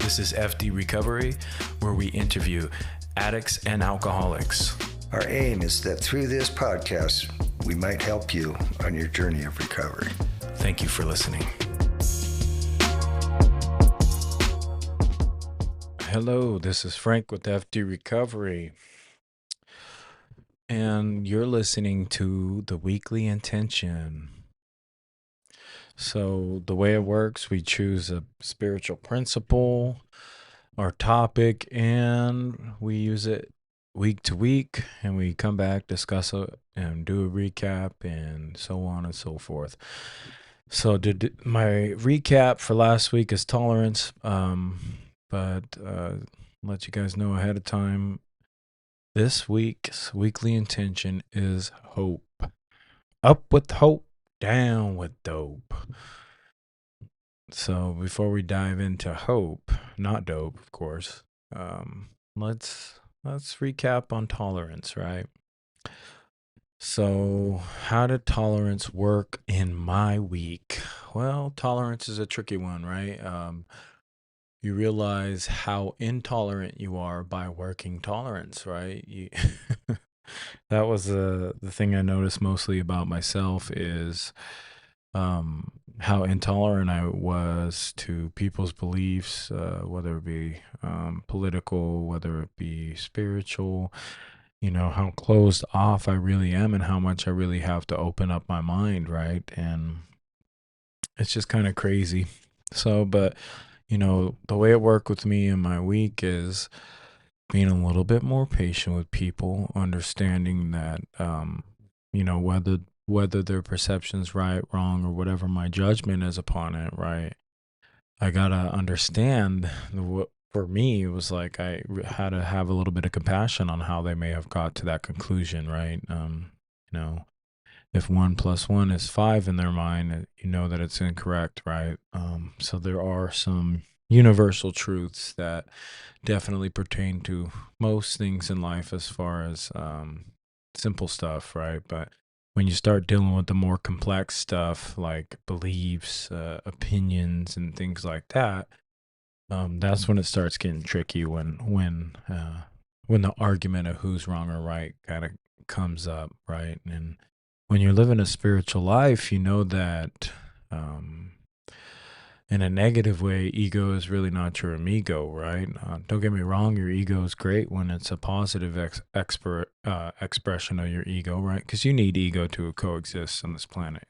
This is F.D. Recovery, where we interview addicts and alcoholics. Our aim is that through this podcast, we might help you on your journey of recovery. Thank you for listening. Hello, this is Frank with F.D. Recovery, and you're listening to the Weekly Intention. So the way it works, we choose a spiritual principle, our topic, and we use it week to week, and we come back, discuss it, and do a recap, and so on and so forth. So my recap for last week is tolerance, but let you guys know ahead of time, this week's weekly intention is hope. Up with hope, down with dope. So before we dive into hope, not dope, of course, let's recap on tolerance, right? So how did tolerance work in my week? Well, tolerance is a tricky one, right? You realize how intolerant you are by working tolerance, right? That was the thing I noticed mostly about myself is how intolerant I was to people's beliefs, whether it be political, whether it be spiritual, how closed off I really am and how much I really have to open up my mind, right? And it's just kind of crazy. So, but, the way it worked with me in my week is being a little bit more patient with people, understanding that, whether their perception's right, wrong, or whatever my judgment is upon it, right? I gotta understand for me, it was like I had to have a little bit of compassion on how they may have got to that conclusion, right? If 1 + 1 is 5 in their mind, you know that it's incorrect, right? So there are some universal truths that definitely pertain to most things in life as far as simple stuff, right? But when you start dealing with the more complex stuff like beliefs, opinions, and things like that, that's when it starts getting tricky. When the argument of who's wrong or right kind of comes up, right? And when you're living a spiritual life, you know that in a negative way, ego is really not your amigo, right? Don't get me wrong, your ego is great when it's a positive expression of your ego, right? Because you need ego to coexist on this planet.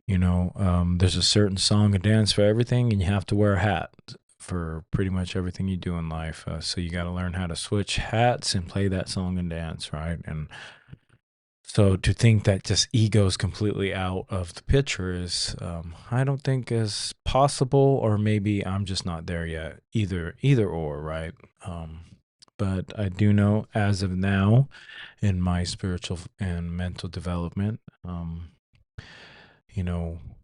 There's a certain song and dance for everything, and you have to wear a hat for pretty much everything you do in life. So you got to learn how to switch hats and play that song and dance, right? And so to think that just ego is completely out of the picture is, I don't think is possible, or maybe I'm just not there yet. Either or, right? But I do know as of now, in my spiritual and mental development,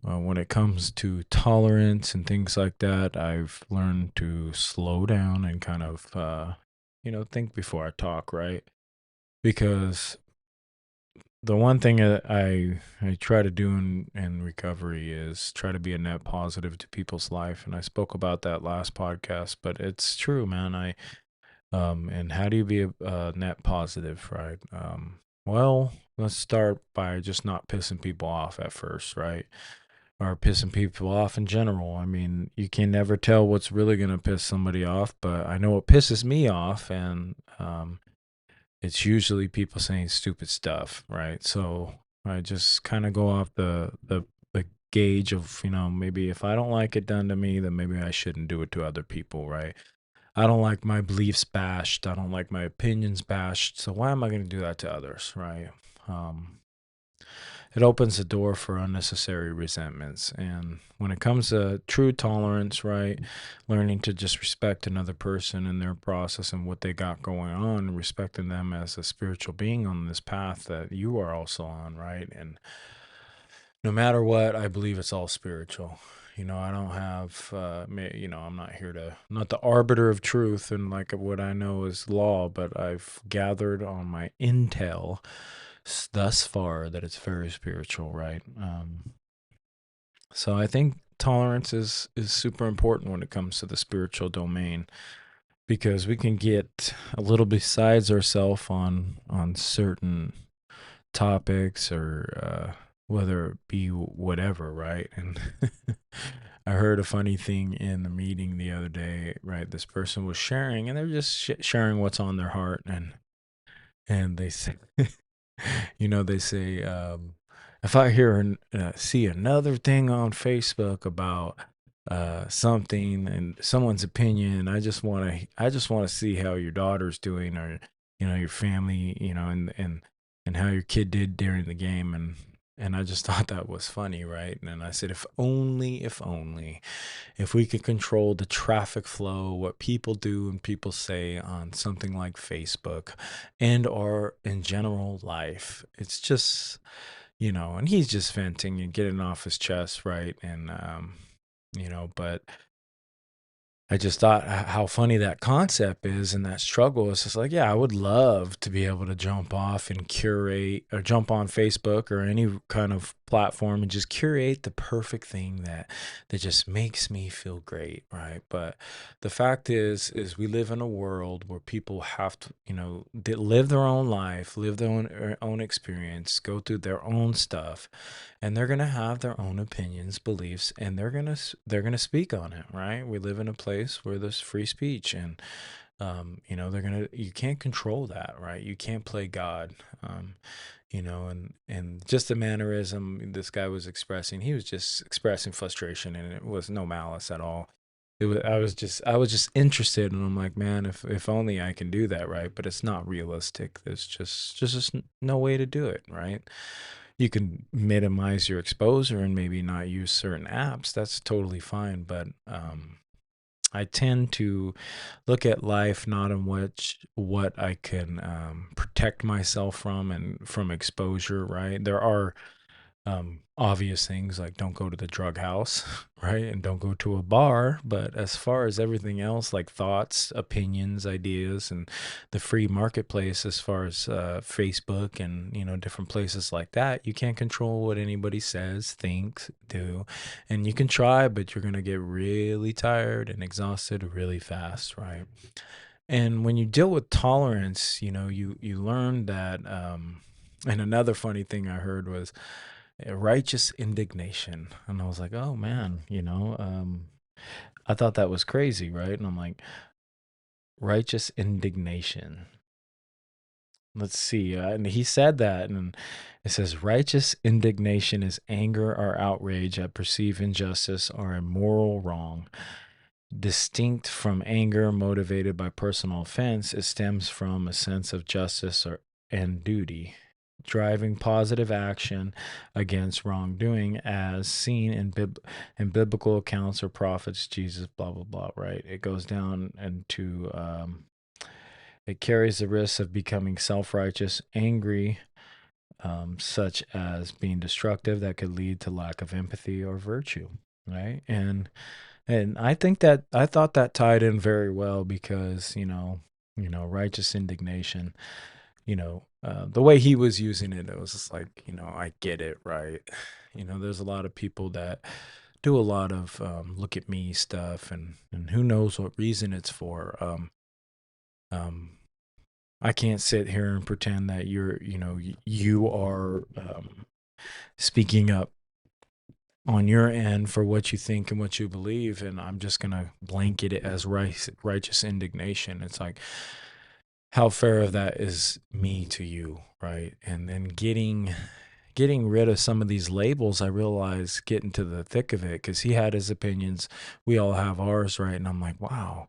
when it comes to tolerance and things like that, I've learned to slow down and kind of, think before I talk, right? Because the one thing that I try to do in recovery is try to be a net positive to people's life, and I spoke about that last podcast, but it's true, man. And how do you be a net positive, right? Well, let's start by just not pissing people off at first, right? Or pissing people off in general. I mean, you can never tell what's really gonna piss somebody off, but I know what pisses me off, and it's usually people saying stupid stuff, right? So I just kind of go off the gauge of, maybe if I don't like it done to me, then maybe I shouldn't do it to other people, right? I don't like my beliefs bashed. I don't like my opinions bashed. So why am I going to do that to others, right? It opens the door for unnecessary resentments. And when it comes to true tolerance, right, learning to just respect another person and their process and what they got going on, respecting them as a spiritual being on this path that you are also on, right? And no matter what, I believe it's all spiritual. I don't have, I'm not here I'm not the arbiter of truth and like what I know is law, but I've gathered on my intel thus far that it's very spiritual, right? So I think tolerance is super important when it comes to the spiritual domain, because we can get a little besides ourselves on certain topics, or whether it be whatever, right? And I heard a funny thing in the meeting the other day, right? This person was sharing, and they're just sharing what's on their heart, and they say, they say, if I hear see another thing on Facebook about something and someone's opinion, I just want to see how your daughter's doing, or your family, and how your kid did during the game. And I just thought that was funny, right? And I said, if only if we could control the traffic flow, what people do and people say on something like Facebook, and or in general life. It's just, and he's just venting and getting off his chest, right? And but I just thought how funny that concept is, and that struggle. It's just like, yeah, I would love to be able to jump off and curate, or jump on Facebook or any kind of platform and just curate the perfect thing that just makes me feel great, right? But the fact is we live in a world where people have to, they live their own life, live their own experience, go through their own stuff, and they're going to have their own opinions, beliefs, and they're going to speak on it, right? We live in a place where there's free speech, and you can't control that, right? You can't play God. And just the mannerism this guy was expressing, he was just expressing frustration, and it was no malice at all. I was just interested, and I'm like, man, if only I can do that, right? But it's not realistic. There's just no way to do it, right? You can minimize your exposure and maybe not use certain apps. That's totally fine. But I tend to look at life not in which what I can protect myself from, and from exposure, right? There are obvious things like don't go to the drug house, right? And don't go to a bar. But as far as everything else, like thoughts, opinions, ideas, and the free marketplace, as far as Facebook and, different places like that, you can't control what anybody says, thinks, do. And you can try, but you're going to get really tired and exhausted really fast, right? And when you deal with tolerance, you learn that. And another funny thing I heard was righteous indignation, and I was like, oh man, I thought that was crazy, right? And I'm like, righteous indignation. Let's see. And he said that, and it says, righteous indignation is anger or outrage at perceived injustice or a moral wrong. Distinct from anger motivated by personal offense, it stems from a sense of justice and duty, driving positive action against wrongdoing, as seen in biblical accounts or prophets, Jesus, blah blah blah. Right? It goes down into it carries the risk of becoming self-righteous, angry, such as being destructive, that could lead to lack of empathy or virtue. Right? And I thought that tied in very well, because righteous indignation, the way he was using it, it was just like, I get it, right? There's a lot of people that do a lot of look at me stuff, and who knows what reason it's for. Um, I can't sit here and pretend that you are speaking up on your end for what you think and what you believe, and I'm just gonna blanket it as righteous indignation. It's like, how fair of that is me to you, right? And then getting rid of some of these labels, I realized, getting to the thick of it, because he had his opinions, we all have ours, right? And I'm like, wow,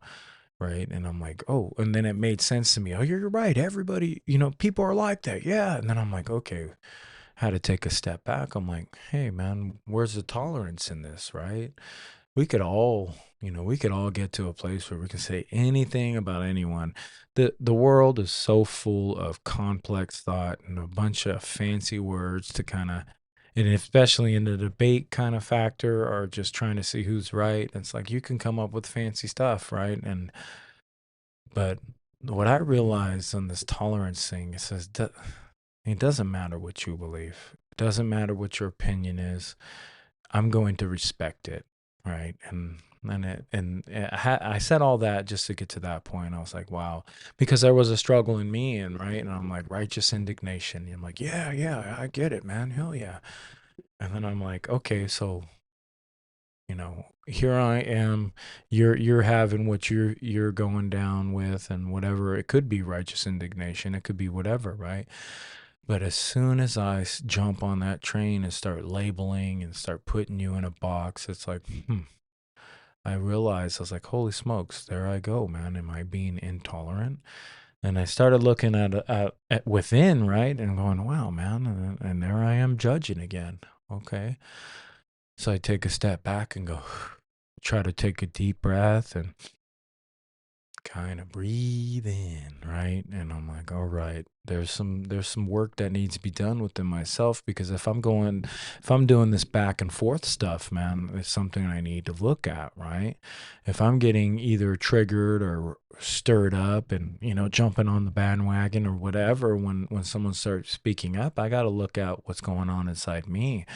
right? And I'm like, oh, and then it made sense to me. Oh, you're right. Everybody, people are like that, yeah. And then I'm like, okay, had to take a step back. I'm like, hey, man, where's the tolerance in this, right? We could all get to a place where we can say anything about anyone. The world is so full of complex thought and a bunch of fancy words to kind of, and especially in the debate kind of factor, or just trying to see who's right. It's like you can come up with fancy stuff, right? But what I realized on this tolerance thing, it says that it doesn't matter what you believe. It doesn't matter what your opinion is. I'm going to respect it. right? I said all that just to get to that point. I was like, wow, because there was a struggle in me, and right, and I'm like righteous indignation. And I'm like, yeah, yeah, I get it, man, hell yeah. And then I'm like, okay, so here I am. You're having what you're going down with, and whatever it could be, righteous indignation. It could be whatever, right? But as soon as jump on that train and start labeling and start putting you in a box, it's like, I realized I was like, holy smokes, there I go, man. Am I being intolerant? And I started looking at within, right, and going, wow, man, and there I am judging again. Okay, so I take a step back and go, try to take a deep breath and kind of breathe in, right? And I'm like, all right, there's some work that needs to be done within myself, because if I'm doing this back and forth stuff, man, it's something I need to look at, right? If I'm getting either triggered or stirred up and, jumping on the bandwagon or whatever when someone starts speaking up, I got to look at what's going on inside me.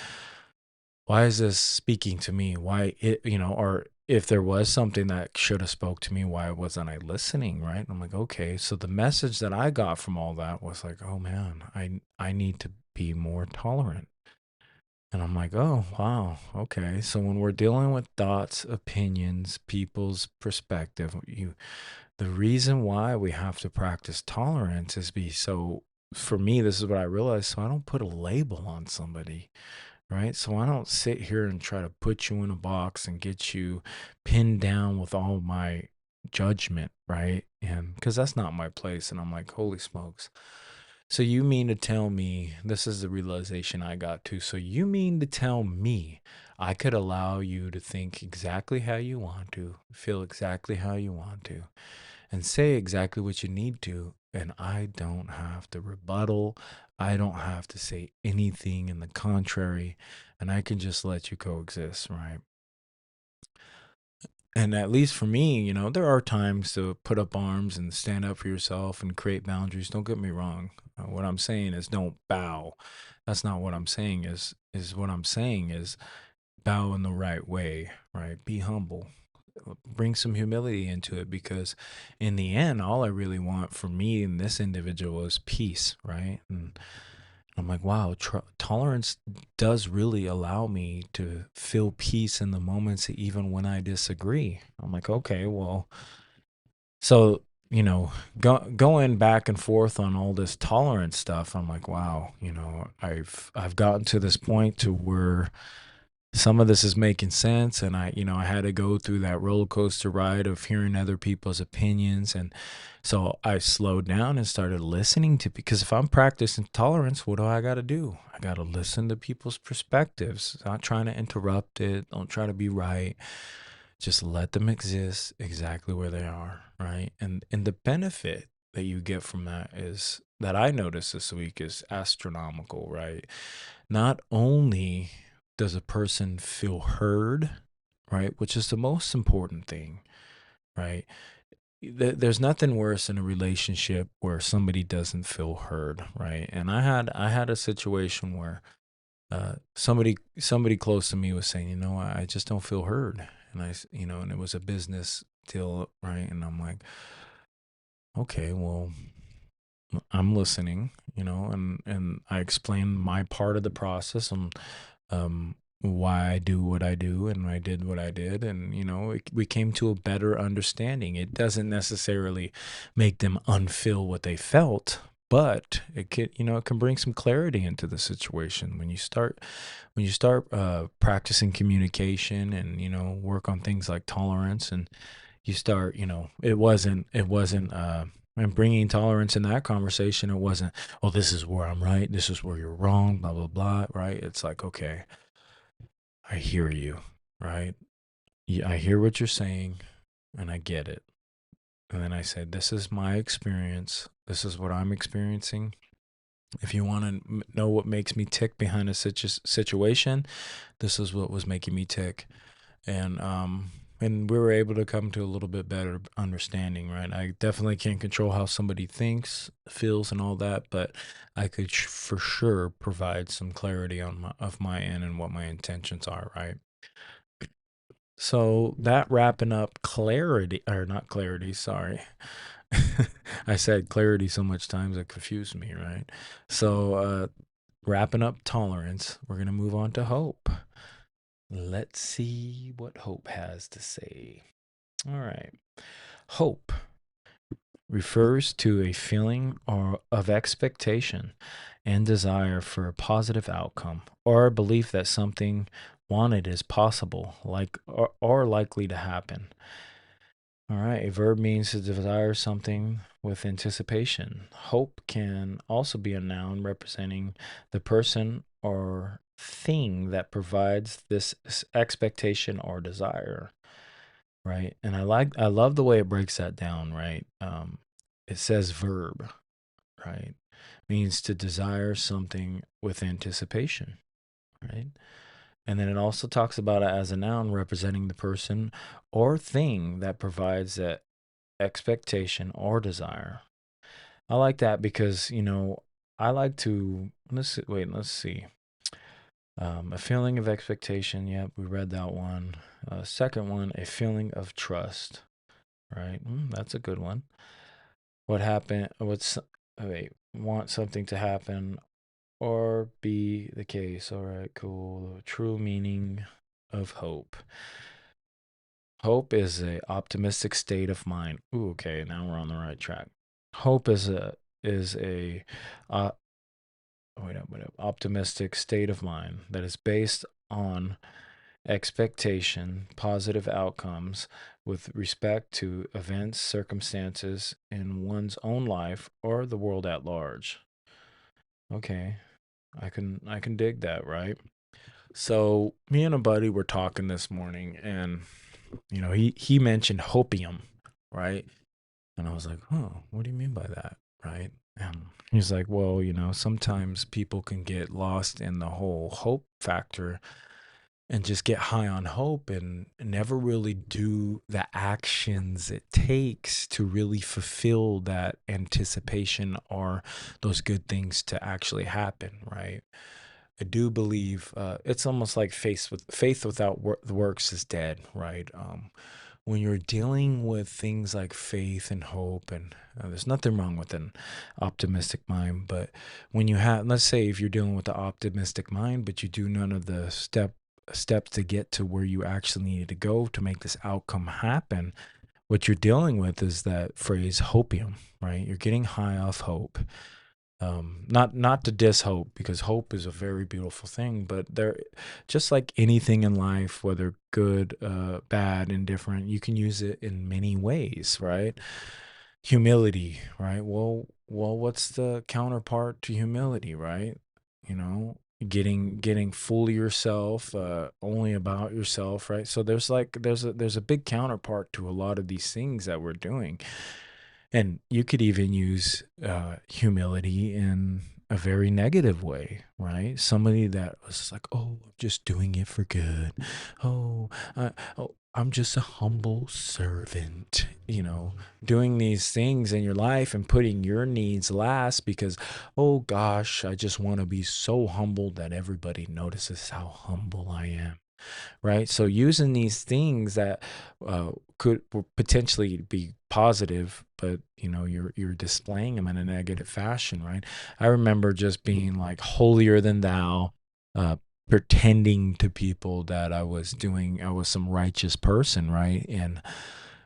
Why is this speaking to me? Why it, or if there was something that should have spoke to me, why wasn't I listening? Right. I'm like, okay. So the message that I got from all that was like, oh man, I need to be more tolerant. And I'm like, oh wow, okay. So when we're dealing with thoughts, opinions, people's perspective, the reason why we have to practice tolerance is for me, this is what I realized. So I don't put a label on somebody, right? So I don't sit here and try to put you in a box and get you pinned down with all my judgment, right? And because that's not my place. And I'm like, holy smokes. So you mean to tell me, this is the realization I got to. So you mean to tell me I could allow you to think exactly how you want to, feel exactly how you want to, and say exactly what you need to, and I don't have to rebuttal. I don't have to say anything in the contrary, and I can just let you coexist, right? And at least for me, there are times to put up arms and stand up for yourself and create boundaries. Don't get me wrong. What I'm saying is don't bow. That's not what I'm saying. Is what I'm saying is bow in the right way, right? Be humble, bring some humility into it, because in the end, all I really want for me and this individual is peace, right? And I'm like, wow, tolerance does really allow me to feel peace in the moments, even when I disagree. I'm like, okay, well, so going back and forth on all this tolerance stuff, I'm like, wow, I've gotten to this point to where some of this is making sense, and I had to go through that roller coaster ride of hearing other people's opinions. And so I slowed down and started listening to, because if I'm practicing tolerance, what do I got to do? I got to listen to people's perspectives, not trying to interrupt it, don't try to be right, just let them exist exactly where they are, right? And the benefit that you get from that is that I noticed this week is astronomical, right? Not only does a person feel heard, right, which is the most important thing, right? There's nothing worse in a relationship where somebody doesn't feel heard, right? And I had a situation where somebody close to me was saying, I just don't feel heard. And and it was a business deal, right? And I'm like, okay, well, I'm listening, and I explained my part of the process and why I do what I do, and I did what I did, and we came to a better understanding. It doesn't necessarily make them unfeel what they felt, but it can bring some clarity into the situation when you start practicing communication, and work on things like tolerance, and you start, it wasn't and bringing tolerance in that conversation. It wasn't, oh, this is where I'm right, this is where you're wrong, blah blah blah, right? It's like, okay, I hear you, right? Yeah, I hear what you're saying, and I get it. And then I said, this is my experience, this is what I'm experiencing. If you want to know what makes me tick behind a situation, this is what was making me tick. And we were able to come to a little bit better understanding, right? I definitely can't control how somebody thinks, feels, and all that, but I could for sure provide some clarity of my end and what my intentions are, right? So that wrapping up clarity, or not clarity, sorry. I said clarity so much times it confused me, right? So wrapping up tolerance, we're going to move on to hope. Let's see what hope has to say. All right. Hope refers to a feeling of expectation and desire for a positive outcome, or a belief that something wanted is possible, or likely to happen. All right, a verb means to desire something with anticipation. Hope can also be a noun representing the person or thing that provides this expectation or desire, right? And I love the way it breaks that down, right? It says verb, right? Means to desire something with anticipation, right? And then it also talks about it as a noun representing the person or thing that provides that expectation or desire. I like that because, I like to let's see. A feeling of expectation. Yep, we read that one. Second one, a feeling of trust. Right, that's a good one. What happened? Wait? Want something to happen or be the case. All right, cool. True meaning of hope. Hope is a optimistic state of mind. Ooh, okay, now we're on the right track. Hope is a uh, wait up, optimistic state of mind that is based on expectation, positive outcomes with respect to events, circumstances in one's own life or the world at large. Okay, I can dig that, right? So me and a buddy were talking this morning, and he mentioned hopium, right? And I was like, oh, what do you mean by that? Right. And he's like, well, sometimes people can get lost in the whole hope factor and just get high on hope and never really do the actions it takes to really fulfill that anticipation or those good things to actually happen. Right. I do believe it's almost like faith without the works is dead, right? When you're dealing with things like faith and hope, and there's nothing wrong with an optimistic mind, but when you have, let's say, if you're dealing with the optimistic mind, but you do none of the steps to get to where you actually needed to go to make this outcome happen, what you're dealing with is that phrase hopium, right? You're getting high off hope, not to diss hope, because hope is a very beautiful thing, but there, just like anything in life, whether good, bad, indifferent, you can use it in many ways, right? Humility, right? Well, what's the counterpart to humility, right? you know getting fully yourself, only about yourself, right? So there's a big counterpart to a lot of these things that we're doing. And you could even use humility in a very negative way, right? Somebody that was like, "Oh, I'm just doing it for good. Oh, I'm just a humble servant." Doing these things in your life and putting your needs last because, oh gosh, I just want to be so humble that everybody notices how humble I am, right? So using these things that uh, could potentially be positive, but you're displaying them in a negative fashion, right? I remember just being like holier than thou, uh, pretending to people that I was some righteous person, right? And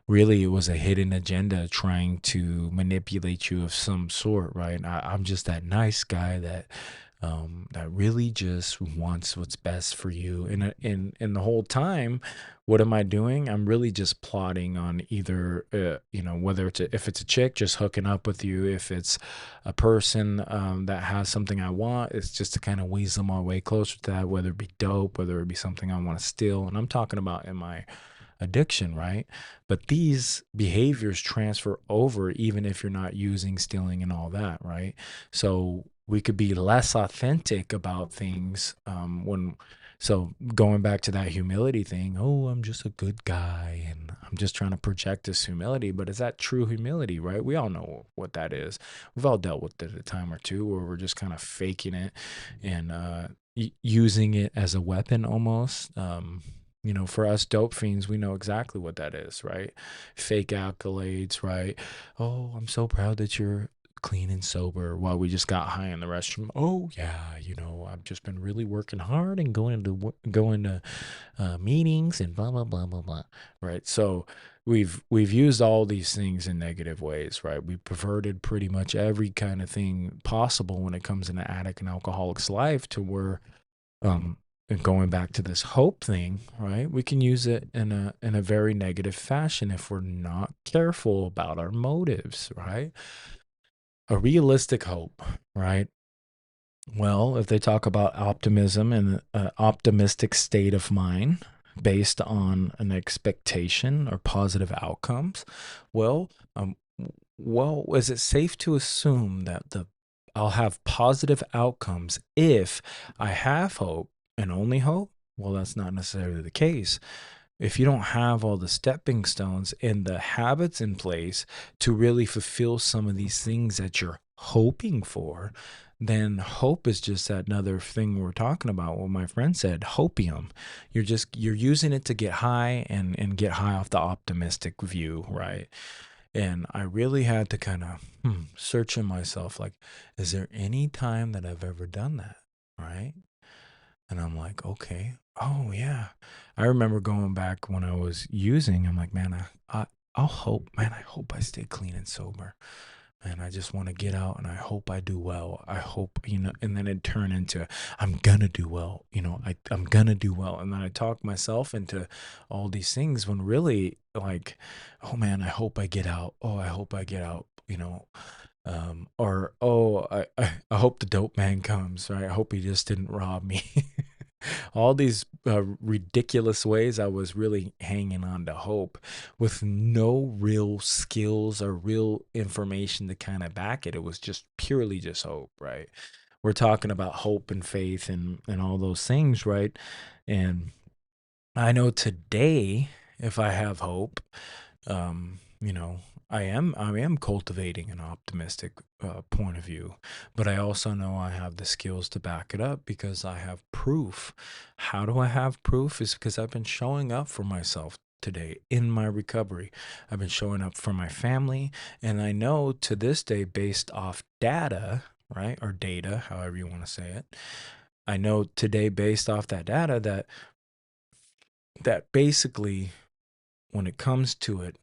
really it was a hidden agenda trying to manipulate you of some sort, right? I'm just that nice guy that really just wants what's best for you. And the whole time, what am I doing? I'm really just plotting on either, whether if it's a chick, just hooking up with you. If it's a person that has something I want, it's just to kind of weasel my way closer to that, whether it be dope, whether it be something I want to steal. And I'm talking about in my addiction, right? But these behaviors transfer over even if you're not using stealing and all that, right? So we could be less authentic about things when. So going back to that humility thing, oh, I'm just a good guy and I'm just trying to project this humility, but is that true humility, right? We all know what that is. We've all dealt with it a time or two where we're just kind of faking it and using it as a weapon almost. For us dope fiends, we know exactly what that is, right? Fake accolades, right? Oh, I'm so proud that you're clean and sober while we just got high in the restroom. Oh yeah, I've just been really working hard and going to meetings and blah blah blah blah blah. Right. So we've used all these things in negative ways, right? We perverted pretty much every kind of thing possible when it comes in an addict and alcoholic's life to where and going back to this hope thing, right? We can use it in a very negative fashion if we're not careful about our motives, right? A realistic hope, right? Well, if they talk about optimism and an optimistic state of mind based on an expectation or positive outcomes, well, is it safe to assume that the I'll have positive outcomes if I have hope and only hope? Well, that's not necessarily the case. If you don't have all the stepping stones and the habits in place to really fulfill some of these things that you're hoping for, then hope is just that another thing we're talking about. What my friend said, hopium. You're using it to get high and get high off the optimistic view, right? And I really had to kind of search in myself, like, is there any time that I've ever done that, right? And I'm like, okay. Oh yeah. I remember going back when I was using, I'm like, man, I'll hope, man, I hope I stay clean and sober. Man, I just want to get out and I hope I do well. I hope, and then it turned into I'm gonna do well, I'm gonna do well. And then I talk myself into all these things when really like, oh man, I hope I get out. Oh, I hope I get out, or oh, I hope the dope man comes, right? I hope he just didn't rob me. All these ridiculous ways I was really hanging on to hope with no real skills or real information to kind of back it. It was just purely just hope, right? We're talking about hope and faith and all those things, right? And I know today, if I have hope, I am cultivating an optimistic point of view, but I also know I have the skills to back it up because I have proof. How do I have proof? Is because I've been showing up for myself today in my recovery. I've been showing up for my family, and I know to this day, based off data, right, or data, however you want to say it, I know today, based off that data, that basically, when it comes to it,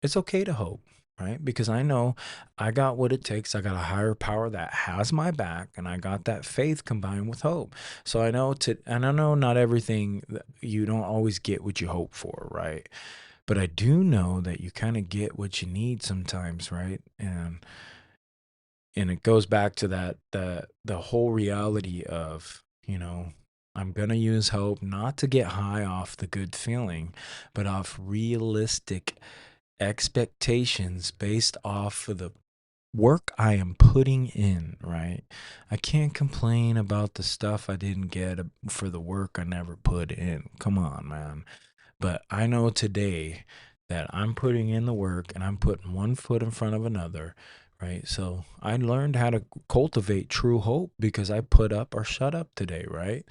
it's okay to hope, right? Because I know I got what it takes. I got a higher power that has my back, and I got that faith combined with hope. So and I know not everything, you don't always get what you hope for, right? But I do know that you kind of get what you need sometimes, right? And it goes back to that the whole reality of, I'm going to use hope not to get high off the good feeling, but off realistic expectations based off of the work I am putting in, right? I can't complain about the stuff I didn't get for the work I never put in. Come on, man. But I know today that I'm putting in the work and I'm putting one foot in front of another, right? So I learned how to cultivate true hope because I put up or shut up today, right?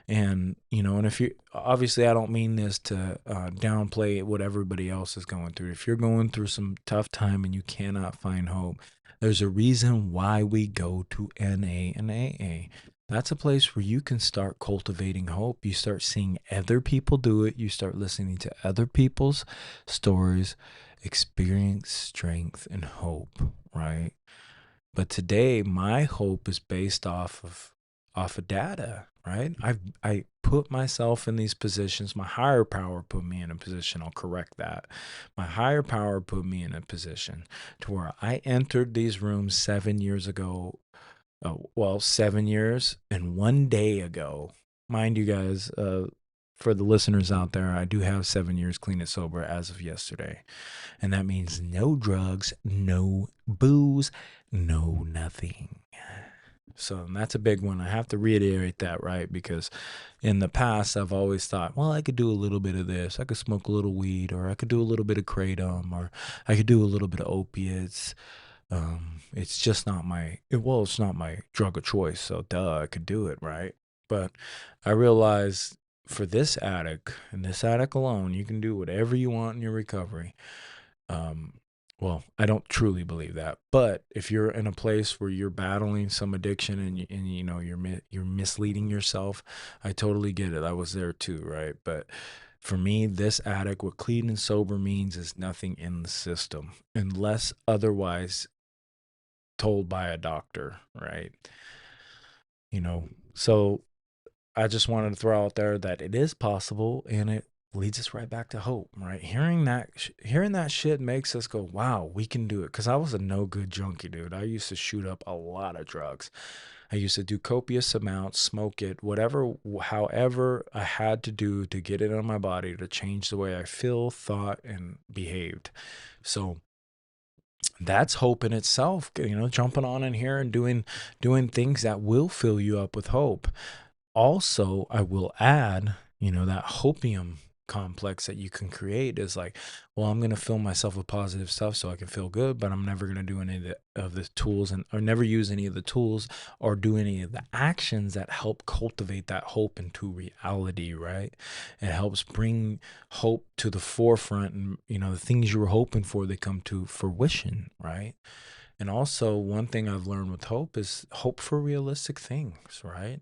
And if you obviously, I don't mean this to downplay what everybody else is going through. If you're going through some tough time and you cannot find hope, there's a reason why we go to NA and AA. That's a place where you can start cultivating hope. You start seeing other people do it. You start listening to other people's stories, experience strength and hope, right? But today, my hope is based off of data, right? I put myself in these positions. My higher power put me in a position. I'll correct that. My higher power put me in a position to where I entered these rooms 7 years ago. 7 years and one day ago. Mind you guys, for the listeners out there, I do have 7 years clean and sober as of yesterday. And that means no drugs, no booze, no nothing. So that's a big one. I have to reiterate that, right? Because in the past, I've always thought, well, I could do a little bit of this. I could smoke a little weed, or I could do a little bit of kratom, or I could do a little bit of opiates. It's just not it's not my drug of choice. So duh, I could do it, right? But I realized for this addict and this addict alone, you can do whatever you want in your recovery. Um, well, I don't truly believe that, but if you're in a place where you're battling some addiction and you know you're misleading yourself, I totally get it. I was there too, right? But for me, this addict, what clean and sober means is nothing in the system unless otherwise told by a doctor, right? You know, so I just wanted to throw out there that it is possible, and it leads us right back to hope, right? Hearing that shit makes us go, "Wow, we can do it." Because I was a no good junkie, dude. I used to shoot up a lot of drugs. I used to do copious amounts, smoke it, whatever, however I had to do to get it on my body to change the way I feel, thought, and behaved. So that's hope in itself, jumping on in here and doing things that will fill you up with hope. Also, I will add, that hopium complex that you can create is like, well, I'm going to fill myself with positive stuff so I can feel good, but I'm never going to do any of the tools or never use any of the tools or do any of the actions that help cultivate that hope into reality, right? It helps bring hope to the forefront, and, the things you were hoping for, they come to fruition, right? And also, one thing I've learned with hope is hope for realistic things, right?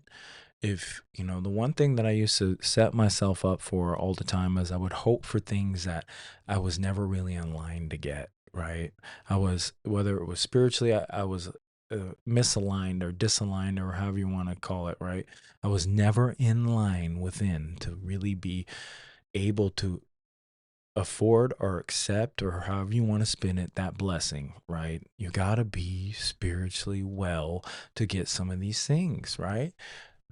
If the one thing that I used to set myself up for all the time is I would hope for things that I was never really in line to get, right? I was, whether it was spiritually, I was misaligned or disaligned or however you want to call it, right? I was never in line within to really be able to afford or accept, or however you want to spin it, that blessing, right? You got to be spiritually well to get some of these things, right?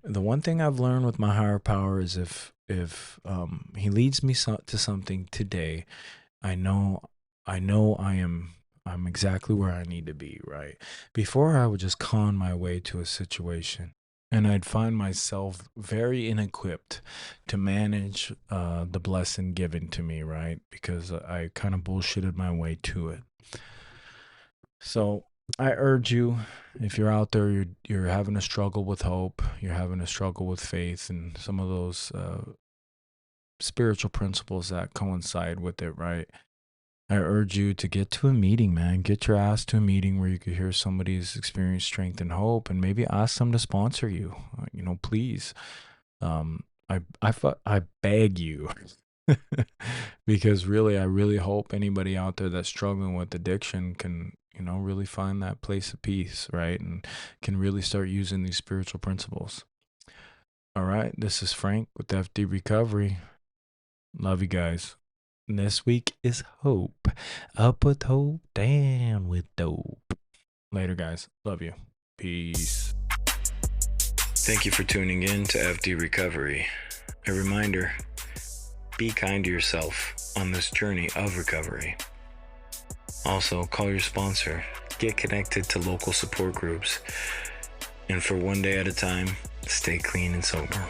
The one thing I've learned with my higher power is if he leads me to something today, I know I'm exactly where I need to be, right? Before, I would just con my way to a situation, and I'd find myself very inequipped to manage the blessing given to me, right? Because I kind of bullshitted my way to it. So I urge you, if you're out there, you're having a struggle with hope, you're having a struggle with faith, and some of those spiritual principles that coincide with it, right? I urge you to get to a meeting, man. Get your ass to a meeting where you could hear somebody's experience, strength, and hope, and maybe ask them to sponsor you. Please. I beg you, because really, I really hope anybody out there that's struggling with addiction can, really find that place of peace, right? And can really start using these spiritual principles. All right. This is Frank with F.D. Recovery. Love you guys. And this week is hope. Up with hope, down with dope. Later, guys. Love you. Peace. Thank you for tuning in to FD Recovery. A reminder, be kind to yourself on this journey of recovery. Also, call your sponsor. Get connected to local support groups. And for one day at a time, stay clean and sober.